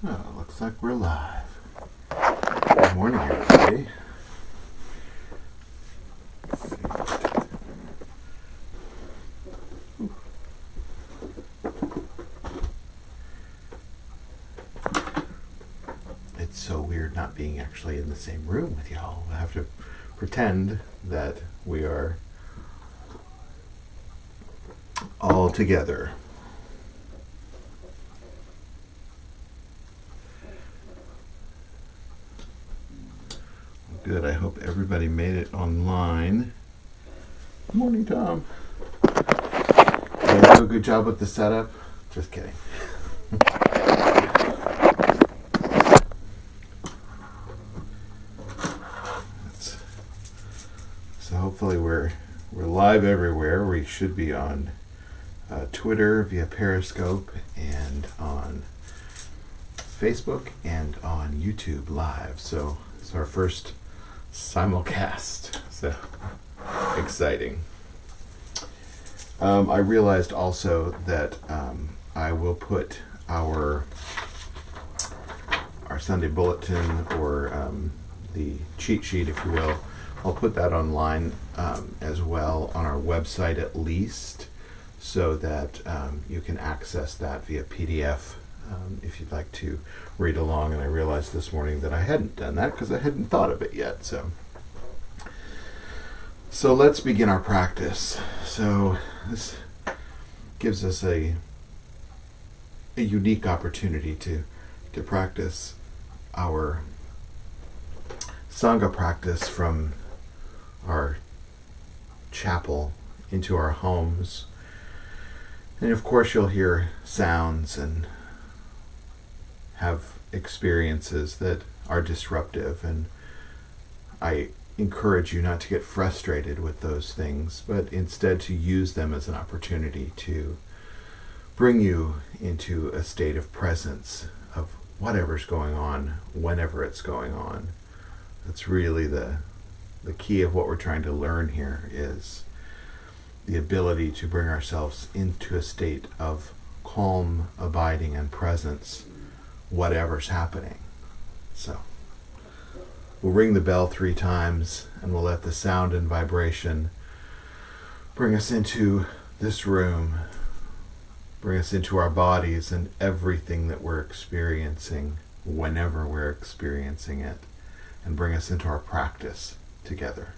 Oh, looks like we're live. Good morning, everybody. It's so weird not being actually in the same room with y'all. I have to pretend that we are all together. Good. I hope everybody made it online. Good morning, Tom. Did I do a good job with the setup? Just kidding. So hopefully we're live everywhere. We should be on Twitter via Periscope and on Facebook and on YouTube live. So it's our first simulcast. So exciting. I realized also that I will put our Sunday bulletin or the cheat sheet, if you will, I'll put that online as well on our website at least, so that you can access that via PDF if you'd like to read along. And I realized this morning that I hadn't done that because I hadn't thought of it yet. So let's begin our practice. So this gives us a unique opportunity to practice our Sangha practice from our chapel into our homes. And of course you'll hear sounds and have experiences that are disruptive, and I encourage you not to get frustrated with those things, but instead to use them as an opportunity to bring you into a state of presence of whatever's going on, whenever it's going on. That's really the key of what we're trying to learn here, is the ability to bring ourselves into a state of calm, abiding, and presence, whatever's happening. So we'll ring the bell 3 times, and we'll let the sound and vibration bring us into this room, bring us into our bodies and everything that we're experiencing whenever we're experiencing it, and bring us into our practice together.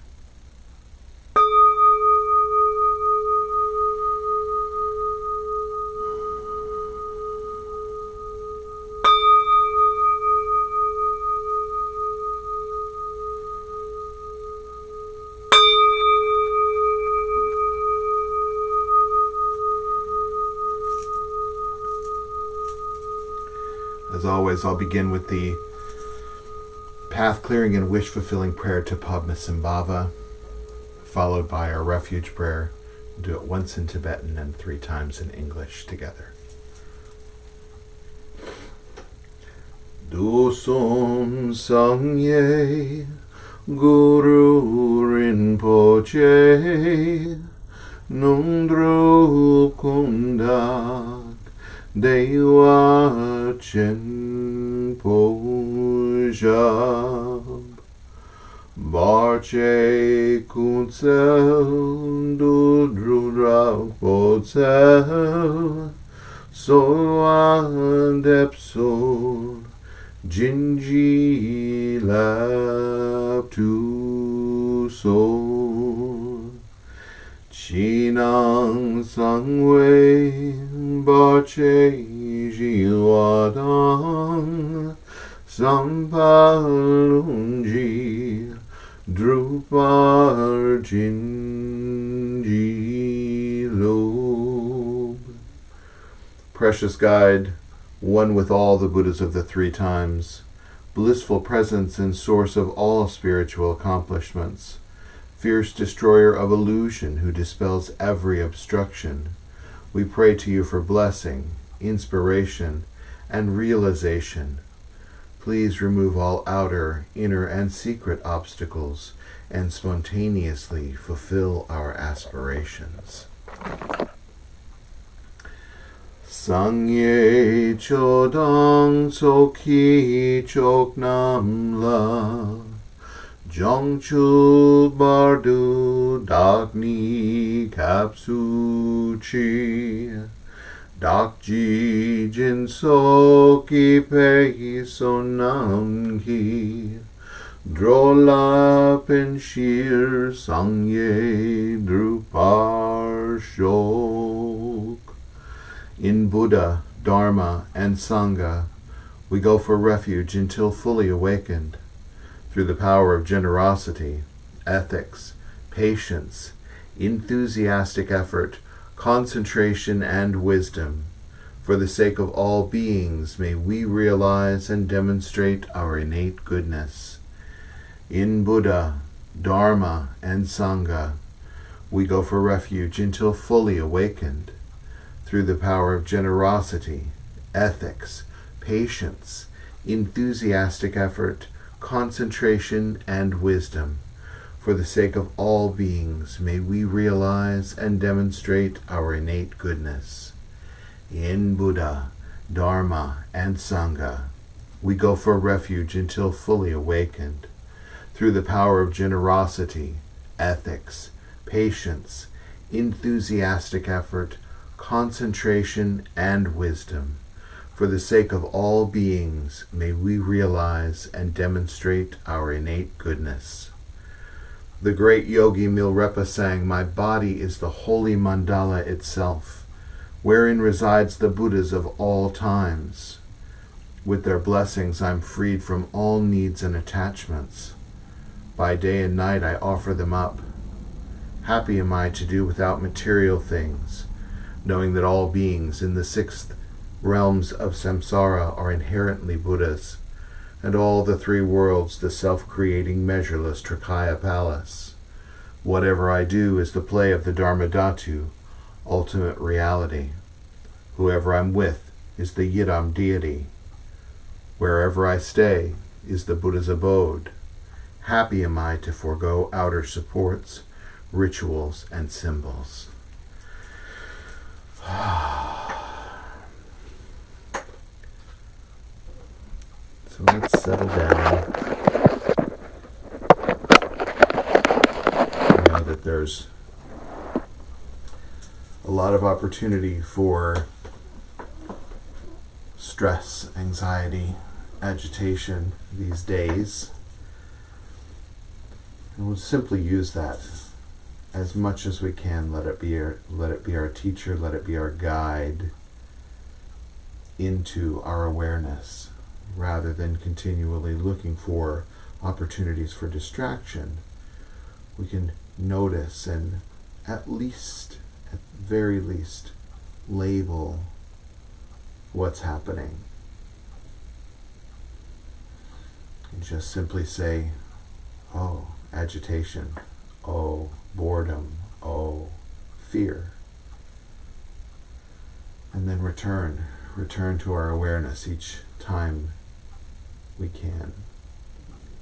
As always, I'll begin with the path clearing and wish fulfilling prayer to Padmasambhava, followed by our refuge prayer. We'll do it once in Tibetan and 3 times in English together. Dosam Sangye Guru Rinpoche Nundro Kundak Dewa Chen Pojab Barche Kunsel Dudrudra Potsel Soan Depsol Jinji Lab Tu Sol Chinang Sangwei Barche Jiwadang Sampalunji Drupar Jinji Lob. Precious Guide, one with all the Buddhas of the 3 times, blissful presence and source of all spiritual accomplishments, fierce destroyer of illusion who dispels every obstruction, we pray to you for blessing, inspiration, and realization. Please remove all outer, inner, and secret obstacles and spontaneously fulfill our aspirations. Sangye chodang soki choknam la Jongchul bardu dakni kapsuchi Dakji jinsoki pehi sonamki Drola penshir sangye drupar shok. In Buddha, Dharma, and Sangha, we go for refuge until fully awakened, through the power of generosity, ethics, patience, enthusiastic effort, concentration, and wisdom. For the sake of all beings, may we realize and demonstrate our innate goodness. In Buddha, Dharma, and Sangha, we go for refuge until fully awakened, through the power of generosity, ethics, patience, enthusiastic effort, concentration, and wisdom. For the sake of all beings, may we realize and demonstrate our innate goodness. In Buddha, Dharma, and Sangha, we go for refuge until fully awakened, through the power of generosity, ethics, patience, enthusiastic effort, concentration, and wisdom. For the sake of all beings, may we realize and demonstrate our innate goodness. The great yogi Milrepa sang, "My body is the holy mandala itself, wherein resides the Buddhas of all times. With their blessings I'm freed from all needs and attachments. By day and night I offer them up. Happy am I to do without material things, knowing that all beings in the 6 realms of samsara are inherently Buddhas, and all the 3 worlds the self-creating measureless Trikaya palace. Whatever I do is the play of the Dharma Dhatu, ultimate reality. Whoever I'm with is the Yidam deity. Wherever I stay is the Buddha's abode. Happy am I to forego outer supports, rituals, and symbols." So let's settle down. I know that there's a lot of opportunity for stress, anxiety, agitation these days. And we'll simply use that as much as we can. Let it be our teacher, let it be our guide into our awareness, rather than continually looking for opportunities for distraction. We can notice and at very least, label what's happening. And just simply say, "Oh, agitation. Oh, boredom. Oh, fear." And then return to our awareness each time we can.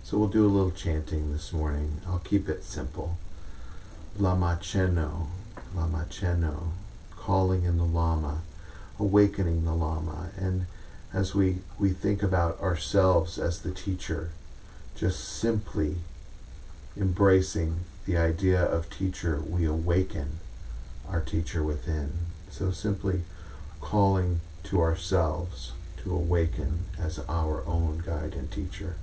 So we'll do a little chanting this morning. I'll keep it simple. Lama Cheno, calling in the Lama, awakening the Lama. And as we think about ourselves as the teacher, just simply embracing the idea of teacher, we awaken our teacher within. So simply calling to ourselves to awaken as our own guide and teacher.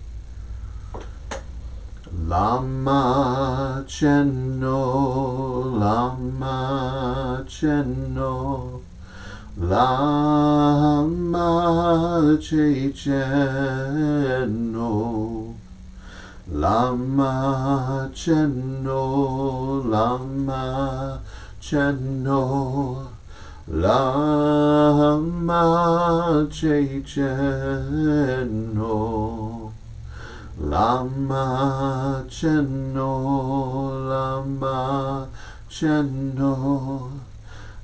Lama Cheno, Lama Cheno, Lama Cheno, Lama Cheno, Lama Cheno, Lama Cheno, Lama Cheno, Lama Cheno,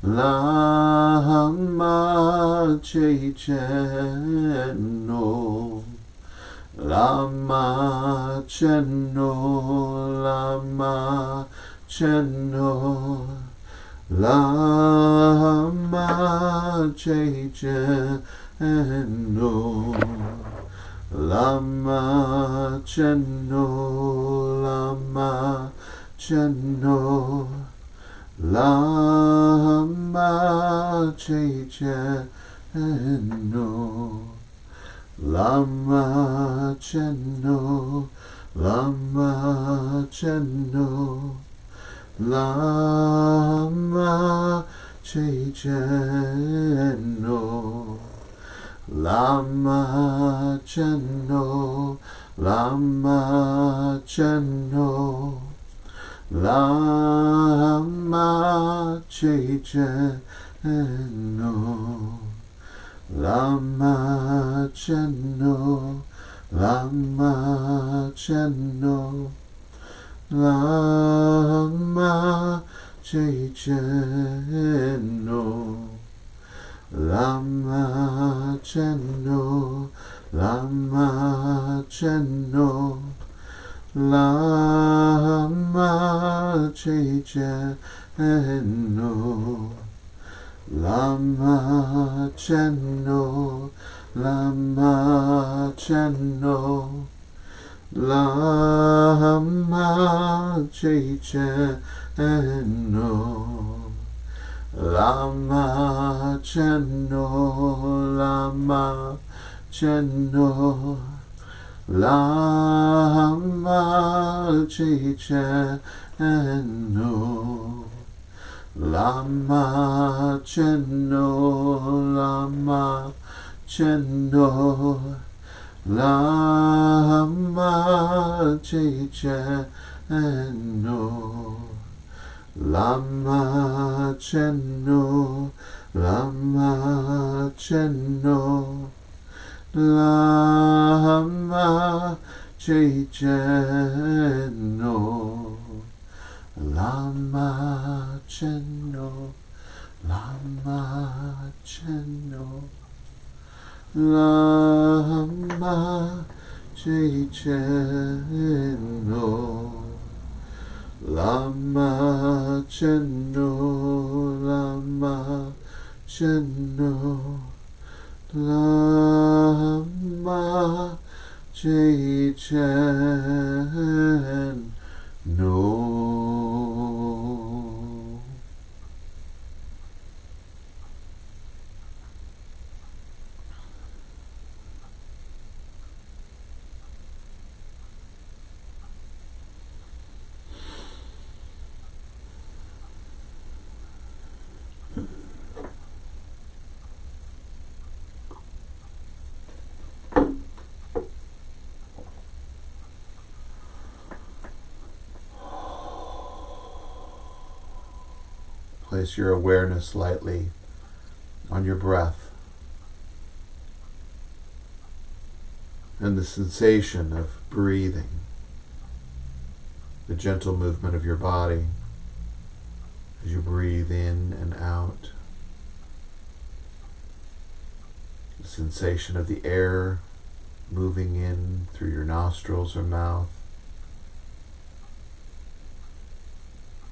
Lama Cheno, Lama Cheno, Lama Cheno, Lama Chechen No, Lama Chenno, Lama Chenno, Lama Chechen No, Lama Chenno, Lama Chenno, Lama Chechen No, Lama Chenno, Lama Chenno, Lama Chechen No, Lama Chenno, Lama Chenno, Lama Chechen No, Lama Chenno, Lama Chenno, Lama Chechen No, Lama Chenno, Lama Chenno, Lama Chechen No, Lama Chenno, Lama Chenno, Lama Chechen No, Lama Chenno, Lama Chenno, Lama Chechen No, Lama Chenno, Lama Chenno, Lama Chechen No, Lama Chenno, Lama Chenno, Lama Chechen No, Lama Chenno, Lama Chenno, Lama Chechen No. Place your awareness lightly on your breath and the sensation of breathing, the gentle movement of your body as you breathe in and out, the sensation of the air moving in through your nostrils or mouth,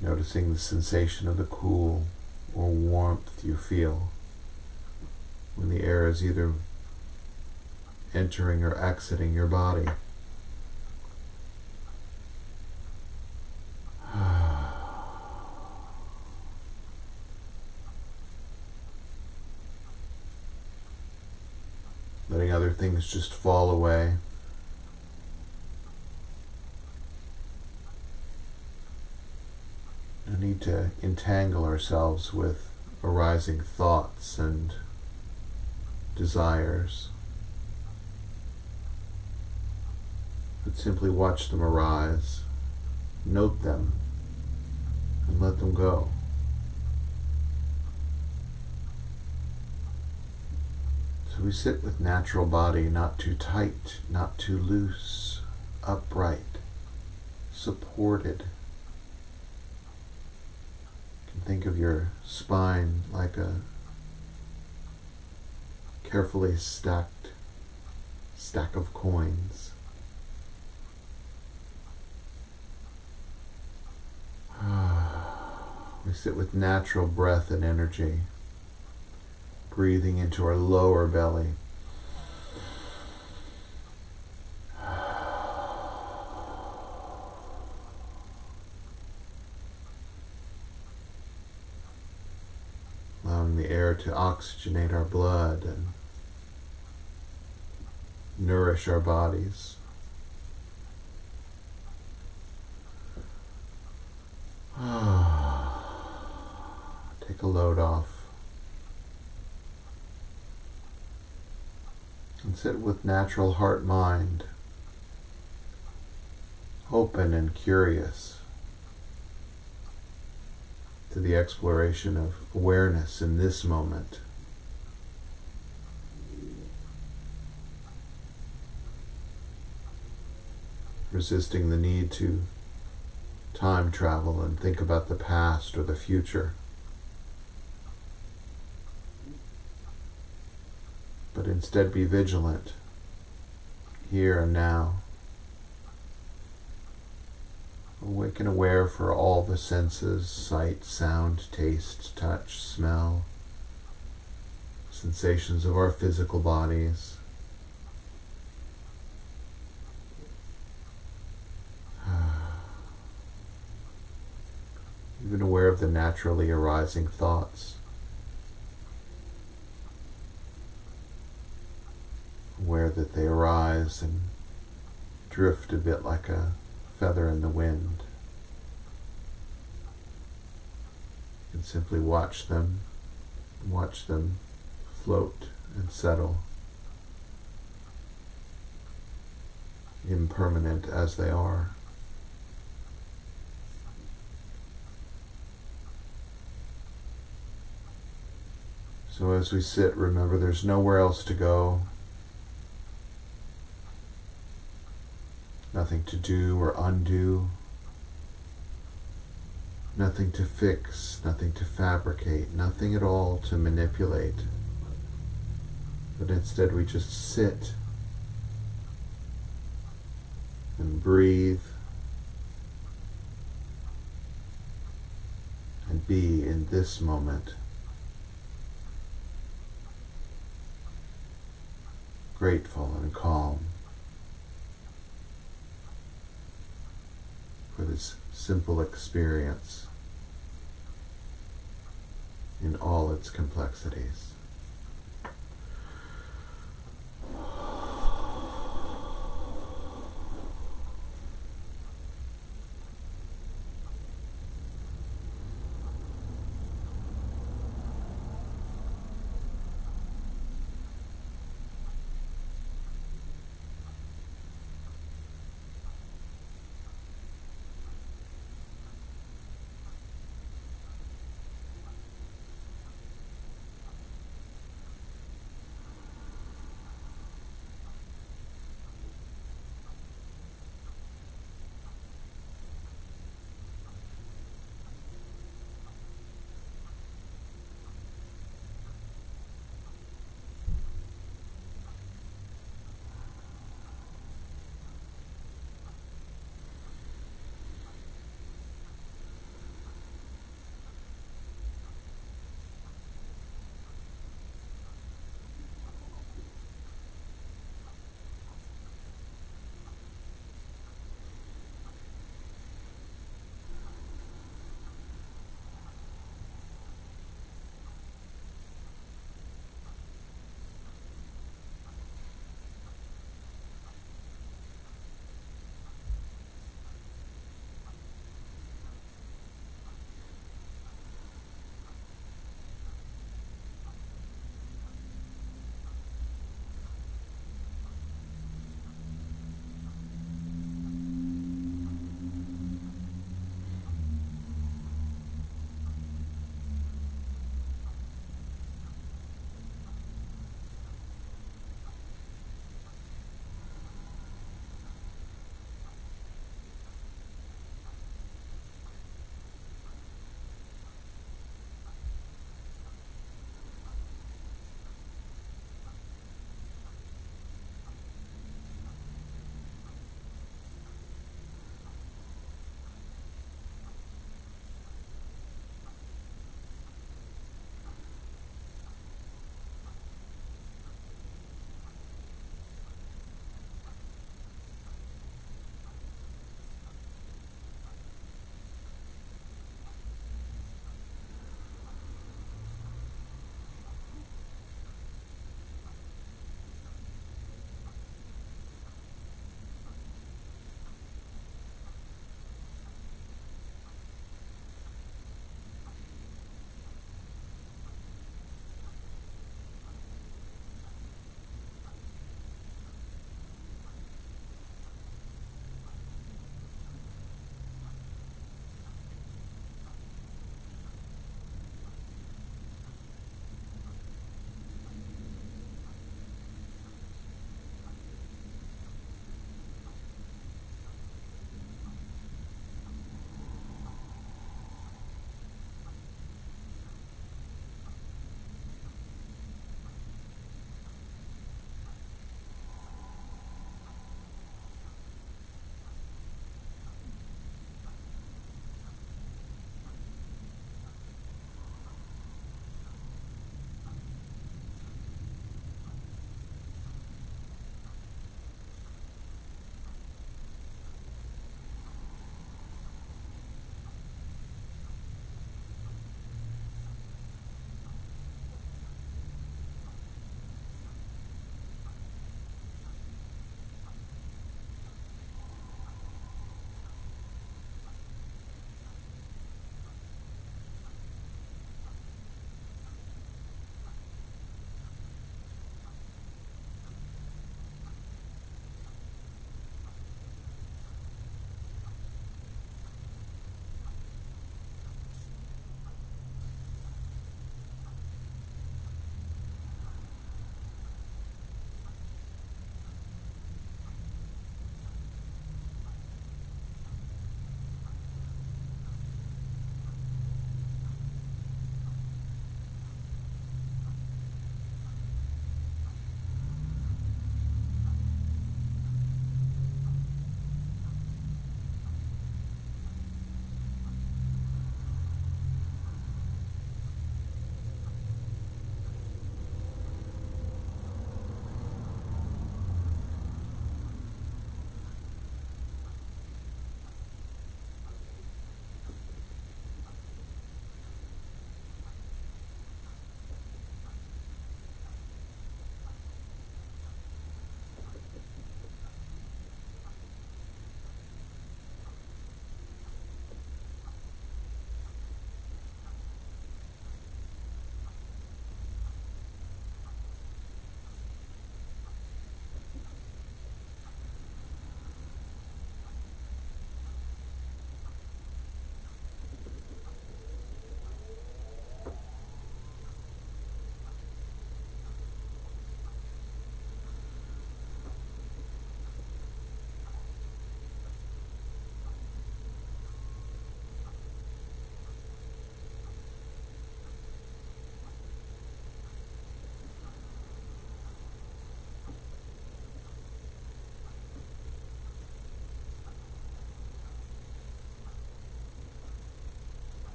noticing the sensation of the cool or warmth you feel when the air is either entering or exiting your body. Letting other things just fall away. No need to entangle ourselves with arising thoughts and desires, but simply watch them arise, note them, and let them go. So we sit with natural body, not too tight, not too loose, upright, supported. You can think of your spine like a carefully stacked stack of coins. We sit with natural breath and energy, breathing into our lower belly. Allowing the air to oxygenate our blood and nourish our bodies. Take a load off. And sit with natural heart-mind, open and curious to the exploration of awareness in this moment. Resisting the need to time travel and think about the past or the future, but instead be vigilant here and now. Awake and aware for all the senses: sight, sound, taste, touch, smell, sensations of our physical bodies. Even aware of the naturally arising thoughts. Aware that they arise and drift a bit like a feather in the wind. You can simply watch them float and settle, impermanent as they are. So as we sit, remember there's nowhere else to go, nothing to do or undo, nothing to fix, nothing to fabricate, nothing at all to manipulate. But instead we just sit and breathe and be in this moment. Grateful and calm for this simple experience in all its complexities.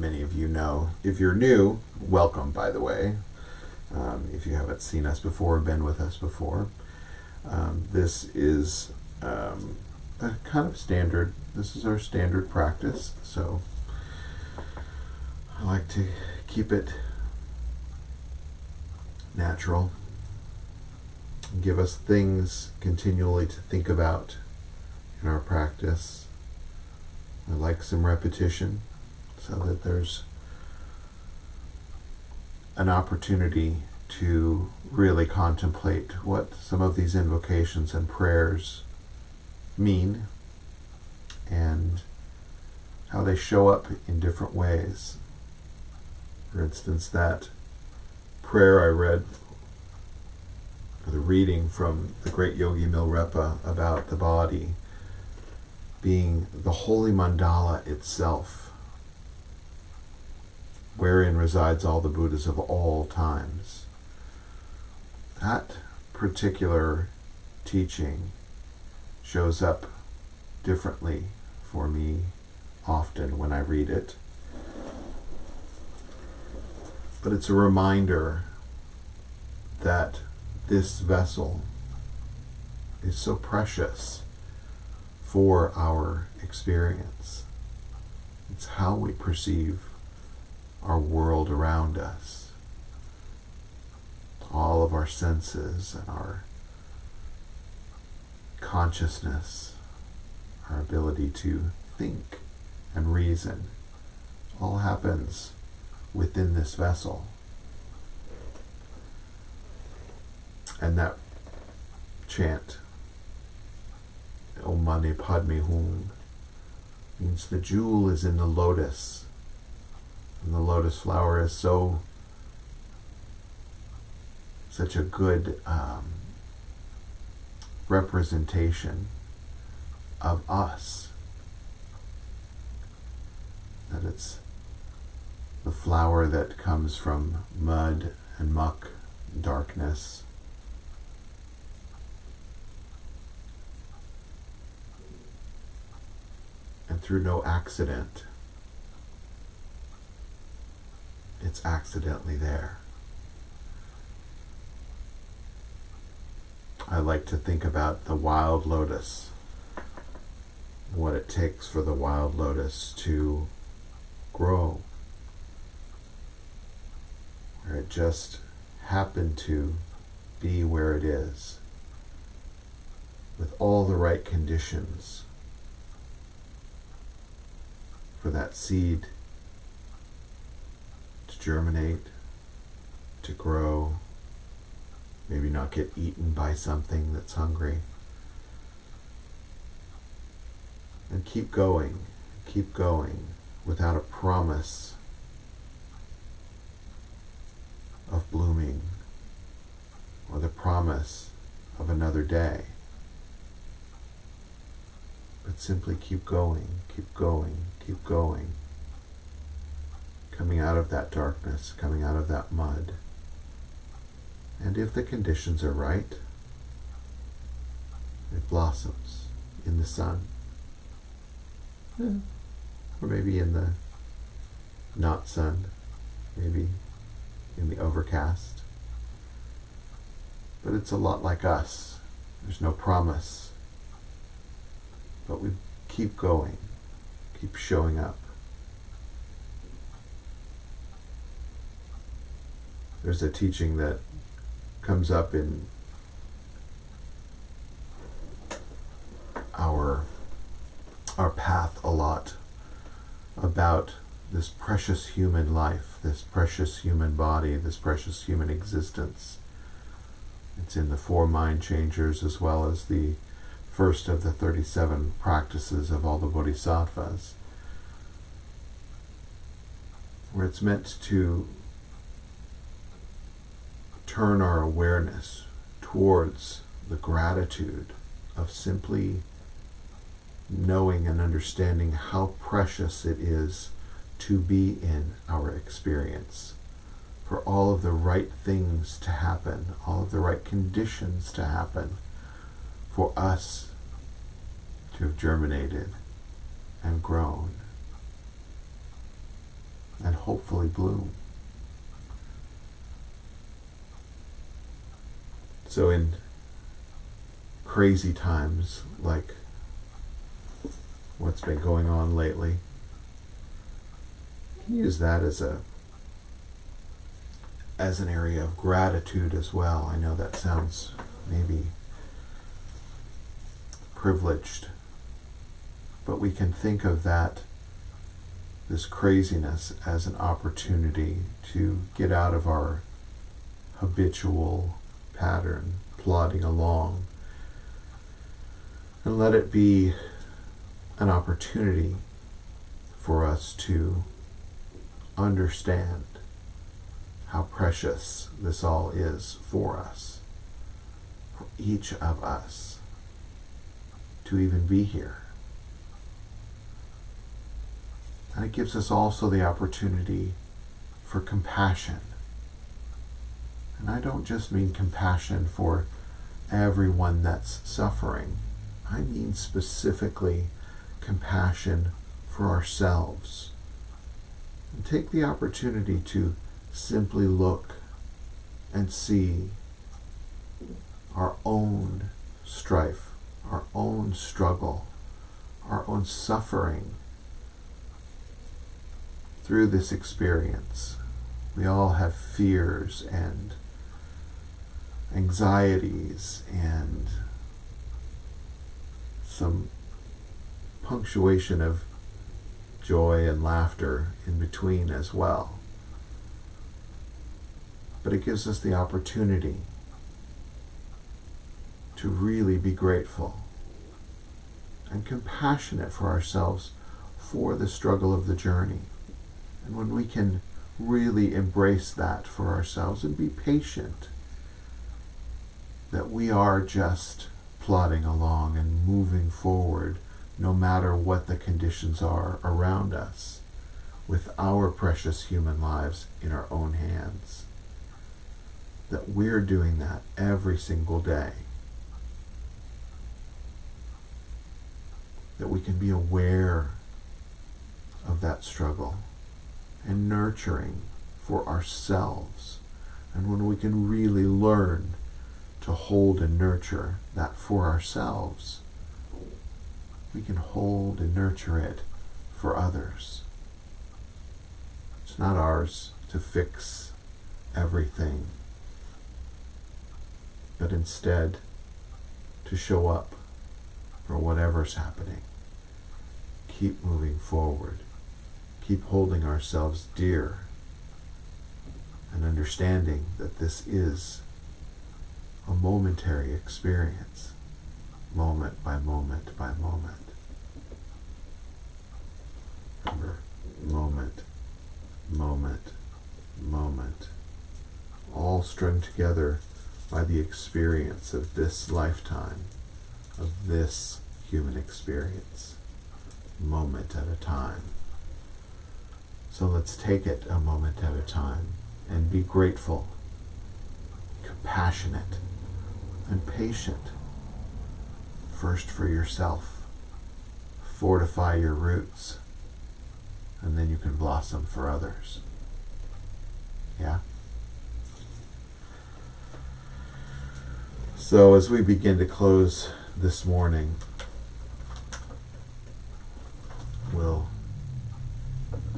many of you know. If you're new, welcome, by the way. If you haven't seen us before or been with us before, this is a kind of standard. This is our standard practice, so I like to keep it natural, give us things continually to think about in our practice. I like some repetition so that there's an opportunity to really contemplate what some of these invocations and prayers mean and how they show up in different ways. For instance, that prayer I read, or the reading from the great Yogi Milarepa about the body being the holy mandala itself, wherein resides all the Buddhas of all times. That particular teaching shows up differently for me often when I read it. But it's a reminder that this vessel is so precious for our experience. It's how we perceive our world around us. All of our senses and our consciousness, our ability to think and reason, all happens within this vessel. And that chant, Om Mani Padme Hum, means the jewel is in the lotus. And the lotus flower is such a good representation of us, that it's the flower that comes from mud and muck, darkness. And through no accident, it's accidentally there. I like to think about the wild lotus, what it takes for the wild lotus to grow, where it just happened to be where it is, with all the right conditions for that seed to germinate, to grow, maybe not get eaten by something that's hungry, and keep going without a promise of blooming or the promise of another day, but simply keep going, coming out of that darkness, coming out of that mud. And if the conditions are right, it blossoms in the sun. Or maybe in the not sun, maybe in the overcast. But it's a lot like us. There's no promise. But we keep going, keep showing up. There's a teaching that comes up in our path a lot about this precious human life, this precious human body, this precious human existence. It's in the 4 Mind Changers as well as the first of the 37 practices of all the Bodhisattvas, where it's meant to turn our awareness towards the gratitude of simply knowing and understanding how precious it is to be in our experience, for all of the right things to happen, all of the right conditions to happen, for us to have germinated and grown. and hopefully bloom. So in crazy times like what's been going on lately, you can use that as an area of gratitude as well. I know that sounds maybe privileged, but we can think of this craziness as an opportunity to get out of our habitual pattern, plodding along, and let it be an opportunity for us to understand how precious this all is for us, for each of us, to even be here. And it gives us also the opportunity for compassion. And I don't just mean compassion for everyone that's suffering. I mean specifically compassion for ourselves. And take the opportunity to simply look and see our own strife, our own struggle, our own suffering through this experience. We all have fears and anxieties and some punctuation of joy and laughter in between as well. But it gives us the opportunity to really be grateful and compassionate for ourselves for the struggle of the journey. And when we can really embrace that for ourselves and be patient, that we are just plodding along and moving forward no matter what the conditions are around us, with our precious human lives in our own hands. That we're doing that every single day. That we can be aware of that struggle and nurturing for ourselves. And when we can really learn to hold and nurture that for ourselves, we can hold and nurture it for others. It's not ours to fix everything, but instead to show up for whatever's happening. Keep moving forward. Keep holding ourselves dear and understanding that this is a momentary experience, moment by moment by moment. Remember, moment, moment, moment, all strung together by the experience of this lifetime, of this human experience, moment at a time. So let's take it a moment at a time and be grateful, compassionate, and patient. First for yourself. Fortify your roots, and then you can blossom for others. Yeah? So as we begin to close this morning, we'll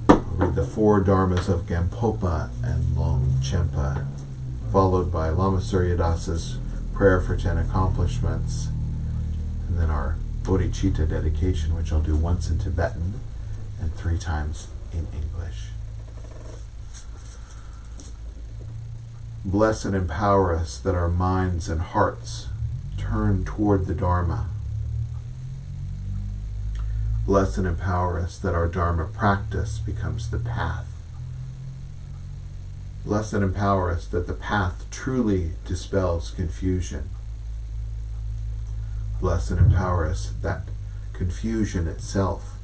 read the 4 Dharmas of Gampopa and Longchenpa, followed by Lama Suryadasa's prayer for 10 accomplishments, and then our bodhicitta dedication, which I'll do once in Tibetan and 3 times in English. Bless and empower us that our minds and hearts turn toward the Dharma. Bless and empower us that our Dharma practice becomes the path. Bless and empower us that the path truly dispels confusion. Bless and empower us that confusion itself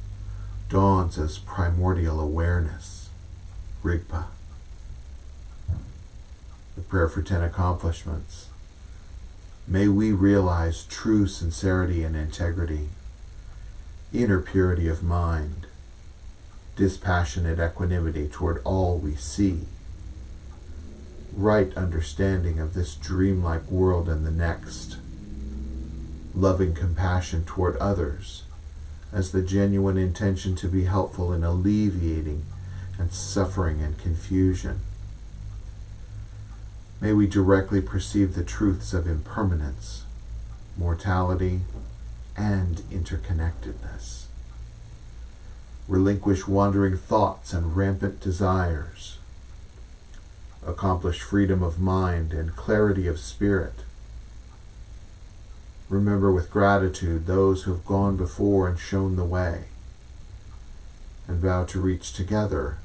dawns as primordial awareness, Rigpa. The prayer for 10 accomplishments. May we realize true sincerity and integrity, inner purity of mind, dispassionate equanimity toward all we see, right understanding of this dreamlike world and the next, loving compassion toward others as the genuine intention to be helpful in alleviating and suffering and confusion. May we directly perceive the truths of impermanence, mortality, and interconnectedness. Relinquish wandering thoughts and rampant desires. Accomplish freedom of mind and clarity of spirit. Remember with gratitude those who have gone before and shown the way, and vow to reach together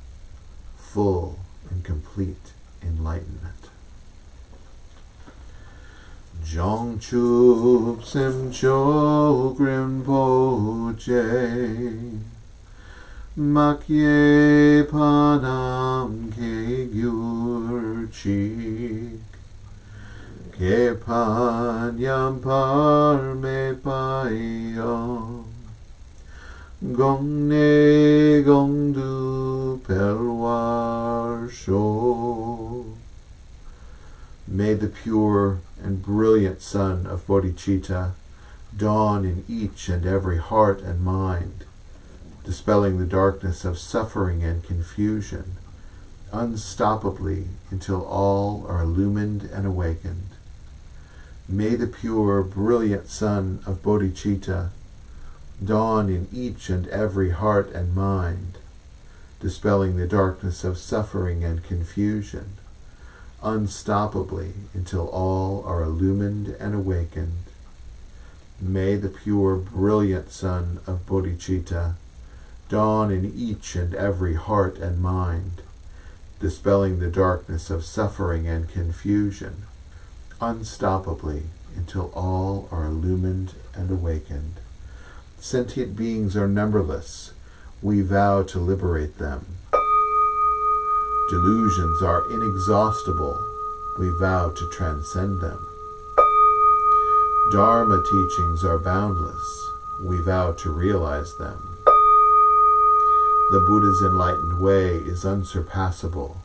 full and complete enlightenment. Jongchup Simcho Grimpoche Makye Panam Ke Gyurchik Ke Panyam Parme Payam Gongne Gongdu Pelwar Sho. May the pure and brilliant sun of bodhicitta dawn in each and every heart and mind, dispelling the darkness of suffering and confusion, unstoppably until all are illumined and awakened. May the pure, brilliant sun of bodhicitta dawn in each and every heart and mind, dispelling the darkness of suffering and confusion, unstoppably until all are illumined and awakened. May the pure, brilliant sun of bodhicitta dawn in each and every heart and mind, dispelling the darkness of suffering and confusion, unstoppably until all are illumined and awakened. Sentient beings are numberless. We vow to liberate them. Delusions are inexhaustible. We vow to transcend them. Dharma teachings are boundless. We vow to realize them. The Buddha's enlightened way is unsurpassable.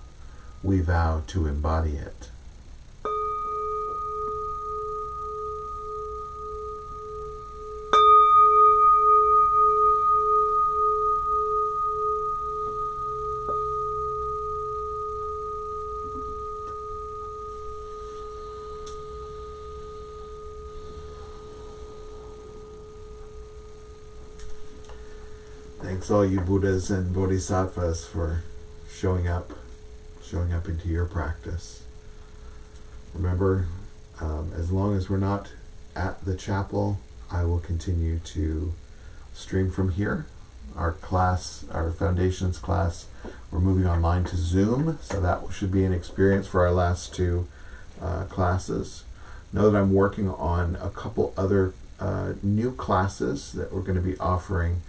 We vow to embody it. Thanks all you Buddhas and Bodhisattvas for showing up into your practice. Remember, as long as we're not at the chapel, I will continue to stream from here. Our class, our foundations class, we're moving online to Zoom, so that should be an experience for our last two classes. Know that I'm working on a couple other new classes that we're going to be offering,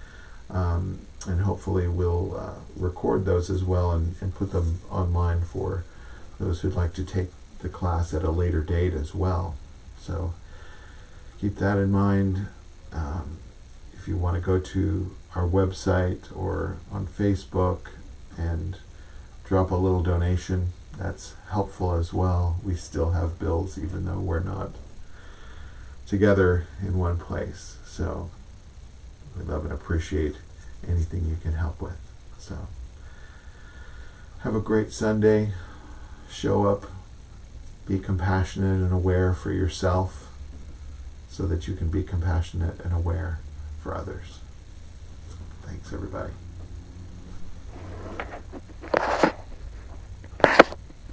and hopefully we'll record those as well and put them online for those who'd like to take the class at a later date as well. So keep that in mind. If you want to go to our website or on Facebook and drop a little donation, that's helpful as well. We still have bills even though we're not together in one place. So we love and appreciate anything you can help with. So have a great Sunday. Show up. Be compassionate and aware for yourself so that you can be compassionate and aware for others. Thanks, everybody.